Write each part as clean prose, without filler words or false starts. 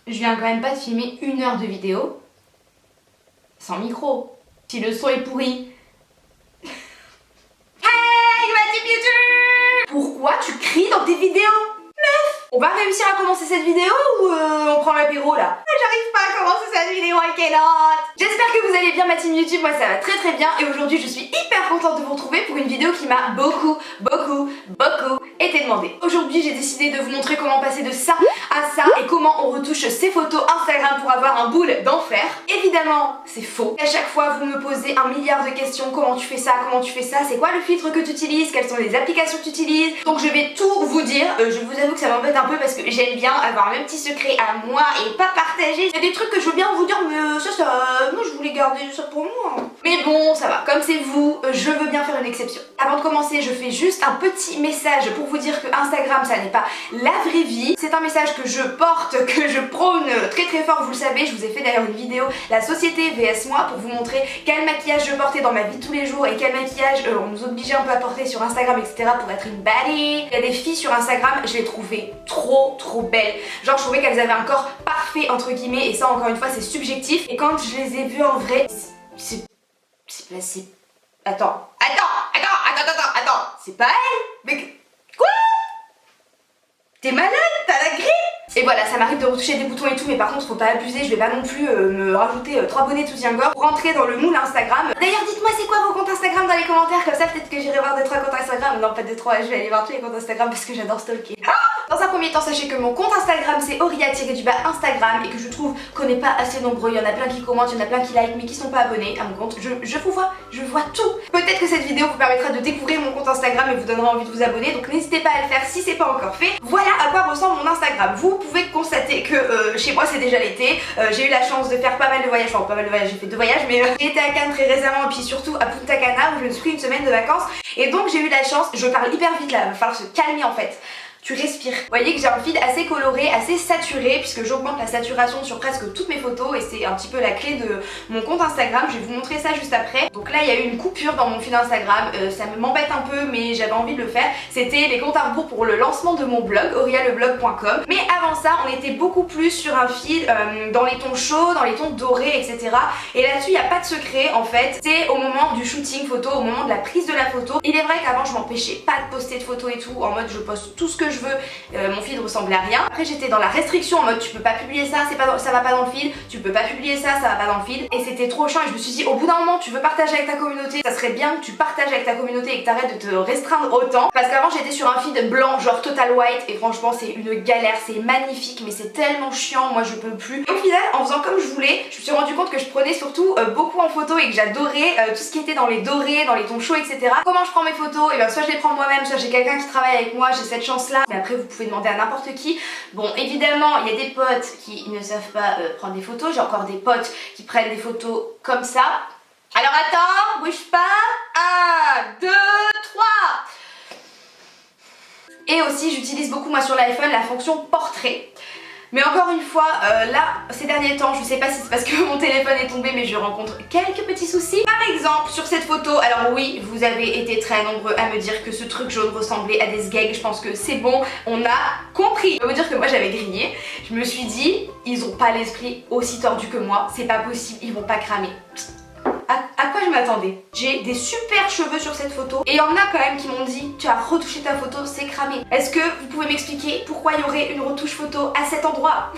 Je viens quand même pas de filmer 1 heure de vidéo sans micro. Si le son est pourri. Hey, ma team YouTube! Pourquoi tu cries dans tes vidéos? Meuf! On va réussir à commencer cette vidéo ou on prend l'apéro là? J'arrive pas à commencer cette vidéo, I cannot! J'espère que vous allez bien ma team YouTube, moi ça va très bien et aujourd'hui je suis hyper contente de vous retrouver pour une vidéo qui m'a beaucoup été demandée. Aujourd'hui j'ai décidé de vous montrer comment passer de ça à ça et comment on retouche ses photos Instagram pour avoir un boule d'enfer. Évidemment c'est faux. À chaque fois vous me posez 1 milliard de questions, comment tu fais ça, c'est quoi le filtre que tu utilises, quelles sont les applications que tu utilises. Donc je vais tout vous dire, je vous avoue que ça m'embête un peu parce que j'aime bien avoir un petit secret à moi et pas partager. Il y a des trucs que je veux bien vous dire mais moi je voulais garder ça pour moi. Mais bon ça va, comme c'est vous, je veux bien faire une exception. Avant de commencer je fais juste un petit message pour vous dire que Instagram ça n'est pas la vraie vie. C'est un message que je porte, que je prône très fort, vous le savez. Je vous ai fait d'ailleurs une vidéo la société vs moi pour vous montrer quel maquillage je portais dans ma vie de tous les jours et quel maquillage on nous obligeait un peu à porter sur Instagram etc pour être une baddie. Il y a des filles sur Instagram, je les trouvais trop belles. Genre je trouvais qu'elles avaient un corps parfait entre guillemets et ça encore une fois c'est subjectif. Et quand je les ai vues en vrai, Attends, c'est pas elle? Mais quoi? T'es malade? T'as la grippe? Et voilà, ça m'arrive de retoucher des boutons et tout, mais par contre faut pas abuser, je vais pas non plus me rajouter 3 bonnets tout Tiangor pour rentrer dans le moule Instagram. D'ailleurs dites-moi c'est quoi vos comptes Instagram dans les commentaires, comme ça peut-être que j'irai voir 2-3 comptes Instagram. Non pas 2-3, je vais aller voir tous les comptes Instagram parce que j'adore stalker. Dans un premier temps, sachez que mon compte Instagram c'est Auria-Instagram et que je trouve qu'on n'est pas assez nombreux. Il y en a plein qui commentent, il y en a plein qui like mais qui sont pas abonnés à mon compte. Je vous vois, je vois tout. Peut-être que cette vidéo vous permettra de découvrir mon compte Instagram et vous donnera envie de vous abonner, donc n'hésitez pas à le faire si c'est pas encore fait. Voilà à quoi ressemble mon Instagram. Vous pouvez constater que chez moi c'est déjà l'été. J'ai eu la chance de faire pas mal de voyages, enfin pas mal de voyages, j'ai fait 2 voyages, mais j'ai été à Cannes très récemment et puis surtout à Punta Cana où je me suis pris une semaine de vacances et donc j'ai eu la chance, je parle hyper vite là, il va falloir se calmer en fait. Tu respires. Vous voyez que j'ai un feed assez coloré, assez saturé puisque j'augmente la saturation sur presque toutes mes photos et c'est un petit peu la clé de mon compte Instagram. Je vais vous montrer ça juste après. Donc là il y a eu une coupure dans mon feed Instagram, ça m'embête un peu mais j'avais envie de le faire. C'était les comptes à rebours pour le lancement de mon blog, aurialeblog.com. Mais avant ça on était beaucoup plus sur un feed dans les tons chauds, dans les tons dorés etc. Et là-dessus il n'y a pas de secret en fait. C'est au moment du shooting photo, au moment de la prise de la photo. Il est vrai qu'avant je m'empêchais pas de poster de photos et tout, en mode je poste tout ce que je veux, mon feed ressemblait à rien. Après j'étais dans la restriction en mode tu peux pas publier ça, ça va pas dans le feed, tu peux pas publier ça, ça va pas dans le feed. Et c'était trop chiant et je me suis dit au bout d'un moment tu veux partager avec ta communauté, ça serait bien que tu partages avec ta communauté et que t'arrêtes de te restreindre autant. Parce qu'avant j'étais sur un feed blanc genre total white et franchement c'est une galère, c'est magnifique mais c'est tellement chiant, moi je peux plus. Et au final en faisant comme je voulais, je me suis rendu compte que je prenais surtout beaucoup en photo et que j'adorais tout ce qui était dans les dorés, dans les tons chauds etc. Comment je prends mes photos? Et bien soit je les prends moi-même, soit j'ai quelqu'un qui travaille avec moi, j'ai cette chance là. Mais après vous pouvez demander à n'importe qui. Bon évidemment il y a des potes qui ne savent pas prendre des photos, j'ai encore des potes qui prennent des photos comme ça. Alors attends, bouge pas. 1, 2, 3. Et aussi j'utilise beaucoup moi sur l'iPhone la fonction portrait. Mais encore une fois, là, ces derniers temps, je sais pas si c'est parce que mon téléphone est tombé, mais je rencontre quelques petits soucis. Par exemple, sur cette photo, alors oui, vous avez été très nombreux à me dire que ce truc jaune ressemblait à des sgegs. Je pense que c'est bon, on a compris. Je peux vous dire que moi j'avais grillé. Je me suis dit, ils ont pas l'esprit aussi tordu que moi, c'est pas possible, ils vont pas cramer. À quoi je m'attendais? J'ai des super cheveux sur cette photo et il y en a quand même qui m'ont dit tu as retouché ta photo, c'est cramé. Est-ce que vous pouvez m'expliquer pourquoi il y aurait une retouche photo à cet endroit?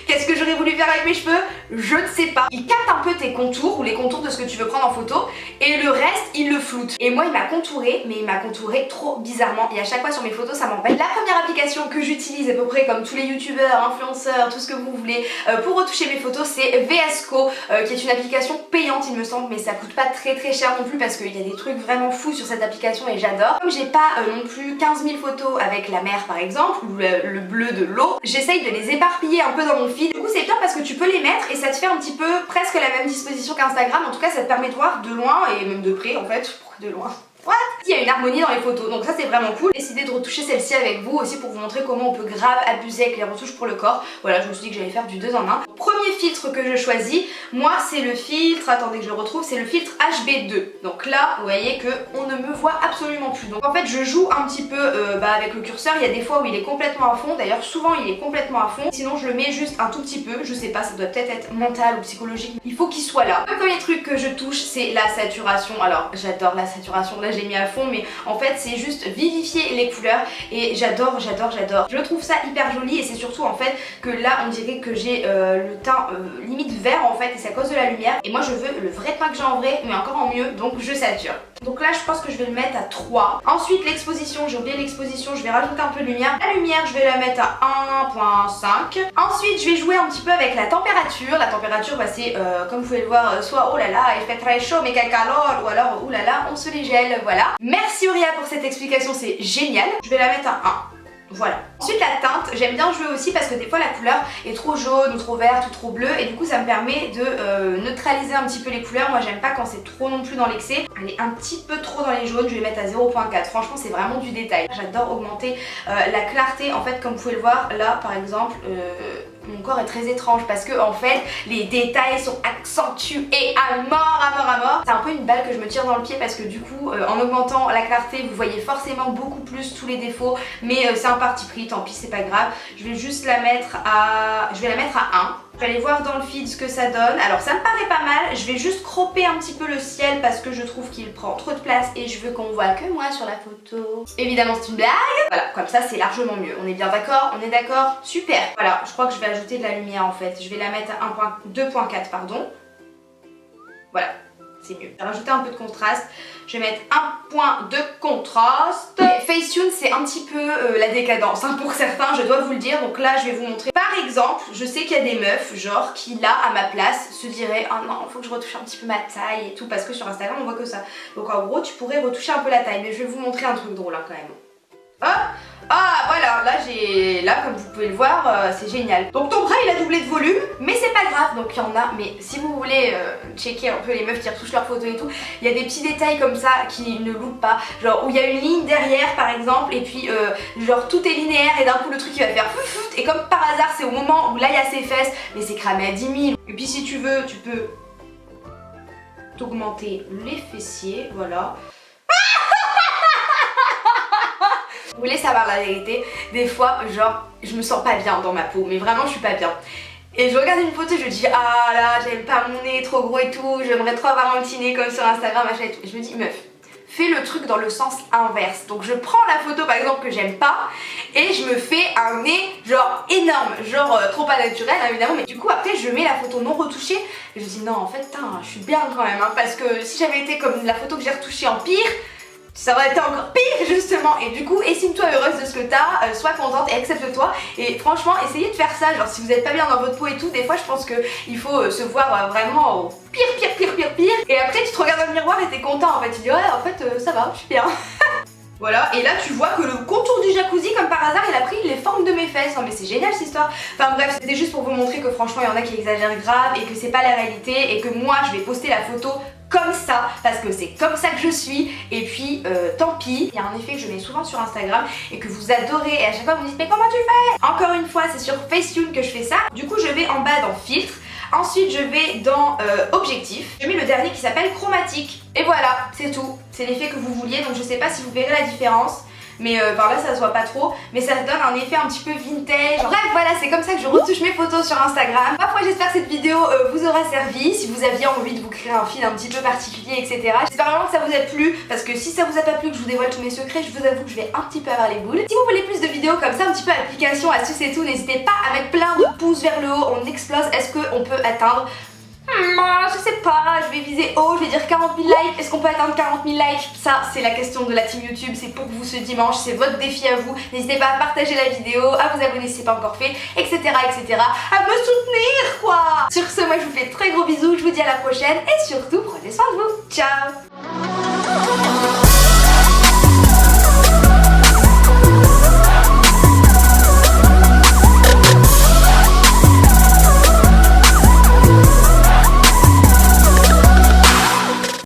Qu'est-ce que j'aurais voulu faire avec mes cheveux? Je ne sais pas. Il capte un peu tes contours ou les contours de ce que tu veux prendre en photo et le reste il le floute. Et moi il m'a contouré mais il m'a contouré trop bizarrement et à chaque fois sur mes photos ça m'embête. La première application que j'utilise à peu près comme tous les youtubeurs, influenceurs, tout ce que vous voulez pour retoucher mes photos c'est VSCO qui est une application payante il me semble mais ça coûte pas très cher non plus parce qu'il y a des trucs vraiment fous sur cette application et j'adore. Comme j'ai pas non plus 15 000 photos avec la mer par exemple ou le bleu de l'eau, j'essaye de les éparpiller un peu dans mon feed. Du coup c'est bien parce que tu peux les mettre et ça te fait un petit peu presque la même disposition qu'Instagram. En tout cas ça te permet de voir de loin et même de près en fait, de loin. What? Il y a une harmonie dans les photos, donc ça c'est vraiment cool. J'ai décidé de retoucher celle-ci avec vous aussi pour vous montrer comment on peut grave abuser avec les retouches pour le corps. Voilà, je me suis dit que j'allais faire du 2 en 1. Premier filtre que je choisis, moi c'est le filtre, attendez que je le retrouve, c'est le filtre HB2. Donc là, vous voyez que on ne me voit absolument plus. Donc en fait je joue un petit peu avec le curseur, il y a des fois où il est complètement à fond, d'ailleurs souvent il est complètement à fond. Sinon je le mets juste un tout petit peu, je sais pas, ça doit peut-être être mental ou psychologique, il faut qu'il soit là. Le premier truc que je touche c'est la saturation. Alors j'adore la saturation, là j'ai mis à fond, mais en fait c'est juste vivifier les couleurs et j'adore. Je trouve ça hyper joli et c'est surtout en fait que là on dirait que j'ai le teint limite vert en fait et c'est à cause de la lumière. Et moi je veux le vrai teint que j'ai en vrai mais encore en mieux, donc je sature. Donc là je pense que je vais le mettre à 3. Ensuite l'exposition, j'ai oublié l'exposition, je vais rajouter un peu de lumière. La lumière je vais la mettre à 1.5. Ensuite je vais jouer un petit peu avec la température. La température bah, c'est comme vous pouvez le voir soit oh là là il fait très chaud mais quel calor, ou alors oh là là on se les gèle, voilà. Merci Auria pour cette explication, c'est génial. Je vais la mettre à 1. Voilà. Ensuite la teinte, j'aime bien jouer aussi parce que des fois la couleur est trop jaune ou trop verte ou trop bleue et du coup ça me permet de neutraliser un petit peu les couleurs. Moi j'aime pas quand c'est trop non plus dans l'excès. Elle est un petit peu trop dans les jaunes, je vais mettre à 0.4. Franchement c'est vraiment du détail. J'adore augmenter la clarté en fait, comme vous pouvez le voir là par exemple. Mon corps est très étrange parce que en fait les détails sont accentués à mort. C'est un peu une balle que je me tire dans le pied parce que du coup en augmentant la clarté vous voyez forcément beaucoup plus tous les défauts, mais c'est un parti pris, tant pis c'est pas grave. Je vais juste la mettre à... je vais la mettre à 1. Je vais aller voir dans le feed ce que ça donne. Alors ça me paraît pas mal, je vais juste cropper un petit peu le ciel parce que je trouve qu'il prend trop de place et je veux qu'on voit que moi sur la photo. Évidemment c'est une blague. Voilà, comme ça c'est largement mieux. On est bien d'accord? On est d'accord? Super. Voilà, je crois que je vais ajouter de la lumière en fait. Je vais la mettre à 2.4 pardon. Voilà, c'est mieux. Je vais rajouter un peu de contraste. Je vais mettre un point de contraste. Facetune c'est un petit peu la décadence hein, pour certains, je dois vous le dire. Donc là je vais vous montrer. Par exemple, je sais qu'il y a des meufs genre qui là à ma place se diraient oh non faut que je retouche un petit peu ma taille et tout parce que sur Instagram on voit que ça. Donc en gros tu pourrais retoucher un peu la taille, mais je vais vous montrer un truc drôle hein, quand même. Hop. Ah voilà, là comme vous pouvez le voir c'est génial. Donc ton bras il a doublé de volume mais c'est pas grave, donc il y en a. Mais si vous voulez checker un peu les meufs qui retouchent leurs photos et tout, il y a des petits détails comme ça qui ne loupent pas. Genre où il y a une ligne derrière par exemple et puis genre tout est linéaire et d'un coup le truc il va faire fouf et comme par hasard c'est au moment où là il y a ses fesses mais c'est cramé à 10 000. Et puis si tu veux tu peux t'augmenter les fessiers, voilà. Vous voulez savoir la vérité? Des fois, genre, je me sens pas bien dans ma peau, mais vraiment je suis pas bien. Et je regarde une photo et je dis ah là, j'aime pas mon nez trop gros et tout, j'aimerais trop avoir un petit nez comme sur Instagram, machin et tout. Et je me dis meuf, fais le truc dans le sens inverse. Donc je prends la photo par exemple que j'aime pas et je me fais un nez genre énorme, genre trop pas naturel hein, évidemment, mais du coup après je mets la photo non retouchée et je me dis non en fait putain, je suis bien quand même hein, parce que si j'avais été comme la photo que j'ai retouchée en pire, ça aurait été encore pire justement. Et du coup estime-toi heureuse de ce que t'as, sois contente et accepte-toi. Et franchement essayez de faire ça, genre si vous êtes pas bien dans votre peau et tout, des fois je pense qu'il faut se voir vraiment au pire. Et après tu te regardes dans le miroir et t'es content en fait, tu dis ouais en fait ça va, je suis bien. Voilà, et là tu vois que le contour du jacuzzi comme par hasard il a pris les formes de mes fesses. Non mais c'est génial cette histoire. Enfin bref, c'était juste pour vous montrer que franchement il y en a qui exagèrent grave et que c'est pas la réalité et que moi je vais poster la photo comme ça parce que c'est comme ça que je suis et puis tant pis. Il y a un effet que je mets souvent sur Instagram et que vous adorez et à chaque fois vous me dites mais comment tu fais? Encore une fois c'est sur Facetune que je fais ça. Du coup je vais en bas dans filtre. Ensuite je vais dans objectif, je mets le dernier qui s'appelle chromatique. Et voilà, c'est tout, c'est l'effet que vous vouliez, donc je sais pas si vous verrez la différence. Mais par là ça se voit pas trop, mais ça donne un effet un petit peu vintage. Bref voilà, c'est comme ça que je retouche mes photos sur Instagram. Parfois j'espère que cette vidéo vous aura servi, si vous aviez envie de vous créer un feed un petit peu particulier etc. J'espère vraiment que ça vous a plu, parce que si ça vous a pas plu que je vous dévoile tous mes secrets, je vous avoue que je vais un petit peu avoir les boules. Si vous voulez plus de vidéos comme ça, un petit peu application, astuces et tout, n'hésitez pas à mettre plein de pouces vers le haut, on explose. Est-ce qu'on peut atteindre je sais pas, je vais viser haut, je vais dire 40 000 likes. Est-ce qu'on peut atteindre 40 000 likes? Ça c'est la question de la team YouTube, c'est pour vous ce dimanche, c'est votre défi à vous. N'hésitez pas à partager la vidéo, à vous abonner si c'est pas encore fait, etc. à me soutenir quoi. Sur ce, moi je vous fais de très gros bisous, je vous dis à la prochaine et surtout prenez soin de vous. Ciao.